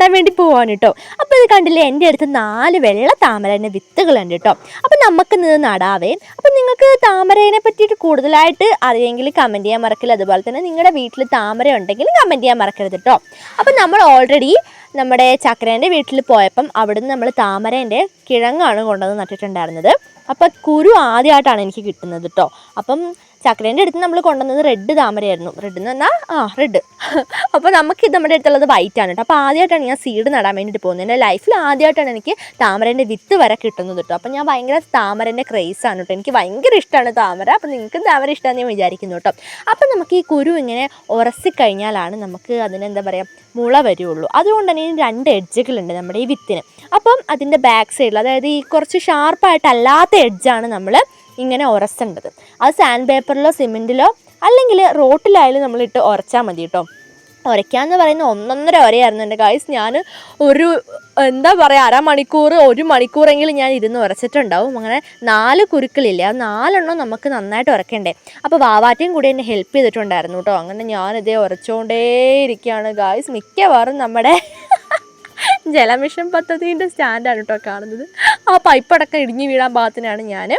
നടാൻ വേണ്ടി പോവാണ് കേട്ടോ. അപ്പോൾ ഇത് കണ്ടില്ലേ, എൻ്റെ അടുത്ത് 4 വെള്ള താമരേൻ്റെ വിത്തുകളുണ്ട് കേട്ടോ. അപ്പം നമുക്ക് ഇത് നടാവേ. അപ്പം നിങ്ങൾക്ക് താമരേനെ പറ്റിയിട്ട് കൂടുതലായിട്ട് അറിയെങ്കിൽ കമൻറ്റ് ചെയ്യാൻ മറക്കില്ല. അതുപോലെ തന്നെ നിങ്ങളുടെ വീട്ടിൽ താമര ഉണ്ടെങ്കിൽ കമൻറ്റ് ചെയ്യാൻ മറക്കരുത് കേട്ടോ. അപ്പം നമ്മൾ ഓൾറെഡി നമ്മുടെ ചക്രേൻ്റെ വീട്ടിൽ പോയപ്പം അവിടുന്ന് നമ്മൾ താമരേൻ്റെ കിഴങ്ങാണ് കൊണ്ടുവന്ന് നട്ടിട്ടുണ്ടായിരുന്നത്. അപ്പം കുരു ആദ്യമായിട്ടാണ് എനിക്ക് കിട്ടുന്നത് കേട്ടോ. അപ്പം ചക്രേൻ്റെ അടുത്ത് നമ്മൾ കൊണ്ടുവന്നത് റെഡ് താമരയായിരുന്നു. റെഡ് എന്ന് പറഞ്ഞാൽ റെഡ്. അപ്പോൾ നമുക്കിത് നമ്മുടെ അടുത്തുള്ളത് വൈറ്റ് ആണ് കേട്ടോ. അപ്പോൾ ആദ്യമായിട്ടാണ് ഞാൻ സീഡ് നടാൻ വേണ്ടിയിട്ട് പോകുന്നത്. എൻ്റെ ലൈഫിൽ ആദ്യമായിട്ടാണ് എനിക്ക് താമരേൻ്റെ വിത്ത് വരെ കിട്ടുന്നത് കേട്ടോ. അപ്പോൾ ഞാൻ ഭയങ്കര താമരേൻ്റെ ക്രേസാണ് കേട്ടോ. എനിക്ക് ഭയങ്കര ഇഷ്ടമാണ് താമര. അപ്പോൾ നിങ്ങൾക്കും താമര ഇഷ്ടമാണെന്ന് ഞാൻ വിചാരിക്കുന്നു കേട്ടോ. അപ്പം നമുക്ക് ഈ കുരു ഇങ്ങനെ ഉരസിക്കഴിഞ്ഞാലാണ് നമുക്ക് അതിനെന്താ പറയുക, മുള വരുള്ളൂ. അതുകൊണ്ട് തന്നെ 2 എഡ്ജുകളുണ്ട് നമ്മുടെ ഈ വിത്തിന്. അപ്പം അതിൻ്റെ ബാക്ക് സൈഡിൽ, അതായത് ഈ കുറച്ച് ഷാർപ്പായിട്ടല്ലാത്ത എഡ്ജാണ് നമ്മൾ ഇങ്ങനെ ഉരസേണ്ടത്. അത് സാൻഡ് പേപ്പറിലോ സിമെൻറ്റിലോ അല്ലെങ്കിൽ റോട്ടിലായാലും നമ്മളിട്ട് ഉരച്ചാൽ മതി കേട്ടോ. ഉരയ്ക്കാന്ന് പറയുന്ന 1.5 വരെയായിരുന്നു എൻ്റെ ഗൈസ്. ഞാൻ ഒരു എന്താ പറയുക, അരമണിക്കൂർ 1 മണിക്കൂറെങ്കിലും ഞാൻ ഇരുന്ന് ഉരച്ചിട്ടുണ്ടാവും. അങ്ങനെ 4 കുരുക്കളില്ലേ, അത് 4 എണ്ണം നമുക്ക് നന്നായിട്ട് ഉരക്കണ്ടേ. അപ്പോൾ വാവാറ്റയും കൂടി എന്നെ ഹെൽപ്പ് ചെയ്തിട്ടുണ്ടായിരുന്നു കേട്ടോ. അങ്ങനെ ഞാനിതേ ഉരച്ചുകൊണ്ടേയിരിക്കുകയാണ് ഗൈസ്. മിക്കവാറും നമ്മുടെ ജലമിഷൻ പദ്ധതിൻ്റെ സ്റ്റാൻഡാണ് കേട്ടോ കാണുന്നത്. ആ പൈപ്പടക്കം ഇടിഞ്ഞു വീഴാൻ പാകത്തിനാണ് ഞാൻ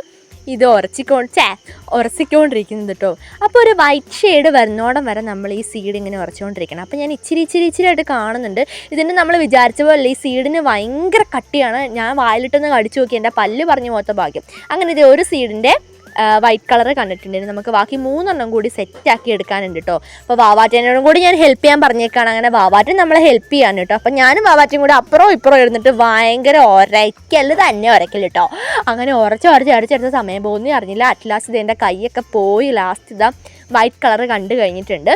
ഇത് ഉരച്ചിക്കൊണ്ടിരിക്കുന്നത് കേട്ടോ. അപ്പോൾ ഒരു വൈറ്റ് ഷെയ്ഡ് വരുന്നോടം വരെ നമ്മൾ ഈ സീഡ് ഇങ്ങനെ ഉരച്ചുകൊണ്ടിരിക്കണം. അപ്പോൾ ഞാൻ ഇച്ചിരി ആയിട്ട് കാണുന്നുണ്ട്. ഇതിന് നമ്മൾ വിചാരിച്ച പോലെ ഈ സീഡിന് ഭയങ്കര കട്ടിയാണ്. ഞാൻ വായിലിട്ടൊന്ന് കടിച്ചു നോക്കി, എൻ്റെ പല്ല് പറഞ്ഞു പോകാത്ത ഭാഗ്യം. അങ്ങനെ ഇത് ഒരു സീഡിൻ്റെ വൈറ്റ് കളർ കണ്ടിട്ടുണ്ടെങ്കിൽ നമുക്ക് ബാക്കി 3 എണ്ണം കൂടി സെറ്റാക്കി എടുക്കാനുണ്ട് കേട്ടോ. അപ്പോൾ വാവാറ്റേനോടും കൂടി ഞാൻ ഹെൽപ്പ് ചെയ്യാൻ പറഞ്ഞേക്കാണ്. അങ്ങനെ വാവാറ്റൻ നമ്മളെ ഹെൽപ്പ് ചെയ്യാൻ കേട്ടോ. അപ്പോൾ ഞാനും വാവാറ്റയും കൂടി അപ്പുറവും ഇപ്പുറവും ഇരുന്നിട്ട് ഭയങ്കര ഉരയ്ക്കൽ കേട്ടോ. അങ്ങനെ അടിച്ചെടുത്ത സമയം പോകുന്നേ അറിഞ്ഞില്ല. അറ്റ്ലാസ്റ്റ് ഇത് എൻ്റെ കൈയൊക്കെ പോയി ലാസ്റ്റ് ഇതാ വൈറ്റ് കളർ കണ്ടു കഴിഞ്ഞിട്ടുണ്ട്.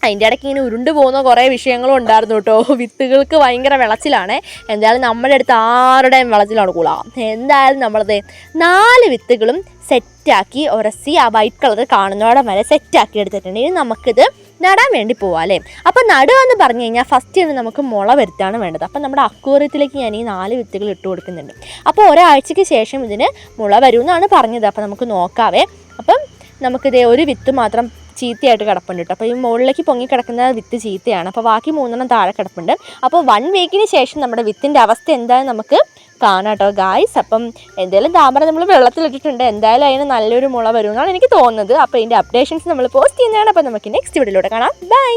അതിൻ്റെ ഇടയ്ക്ക് ഇങ്ങനെ ഉരുണ്ടു പോകുന്ന കുറേ വിഷയങ്ങളും ഉണ്ടായിരുന്നു കേട്ടോ. വിത്തുകൾക്ക് ഭയങ്കര വിളച്ചിലാണ്. എന്തായാലും നമ്മുടെ അടുത്ത് ആരുടെയും വിളച്ചിലാണ് കൂളാം. എന്തായാലും നമ്മളത് 4 വിത്തുകളും സെറ്റാക്കി ഉരസി ആ വൈറ്റ് കളർ കാണുന്നതോടെ വരെ സെറ്റാക്കി എടുത്തിട്ടുണ്ട്. ഇനി നമുക്കിത് നടാൻ വേണ്ടി പോവാം അല്ലേ. അപ്പോൾ നടുക എന്ന് പറഞ്ഞു കഴിഞ്ഞാൽ ഫസ്റ്റ് നമുക്ക് മുള വരുത്താണ് വേണ്ടത്. അപ്പം നമ്മുടെ അക്വേറിയത്തിലേക്ക് ഞാൻ ഈ 4 വിത്തുകൾ ഇട്ട് കൊടുക്കുന്നുണ്ട്. അപ്പോൾ ഒരാഴ്ചയ്ക്ക് ശേഷം ഇതിന് മുള വരുമെന്നാണ് പറഞ്ഞത്. അപ്പോൾ നമുക്ക് നോക്കാവേ. അപ്പം നമുക്കിതേ ഒരു വിത്ത് മാത്രം ചീത്തയായിട്ട് കിടപ്പുണ്ട് കേട്ടോ. അപ്പോൾ ഈ മുകളിലേക്ക് പൊങ്ങി കിടക്കുന്ന വിത്ത് ചീത്തയാണ്. അപ്പോൾ ബാക്കി 3 എണ്ണം താഴെ കിടപ്പുണ്ട്. അപ്പോൾ 1 വീക്കിന് ശേഷം നമ്മുടെ വിത്തിൻ്റെ അവസ്ഥ എന്തായാലും നമുക്ക് കാണാം കേട്ടോ ഗായ്സ്. അപ്പം എന്തായാലും താമര നമ്മൾ വെള്ളത്തിലിട്ടിട്ടുണ്ട്. എന്തായാലും അതിന് നല്ലൊരു മുള വരുമെന്നാണ് എനിക്ക് തോന്നുന്നത്. അപ്പോൾ ഇതിൻ്റെ അപ്ഡേഷൻസ് നമ്മൾ പോസ്റ്റ് ചെയ്യുന്നതാണ്. അപ്പോൾ നമുക്ക് നെക്സ്റ്റ് വീഡിയോയിലൂടെ കാണാം. ബൈ.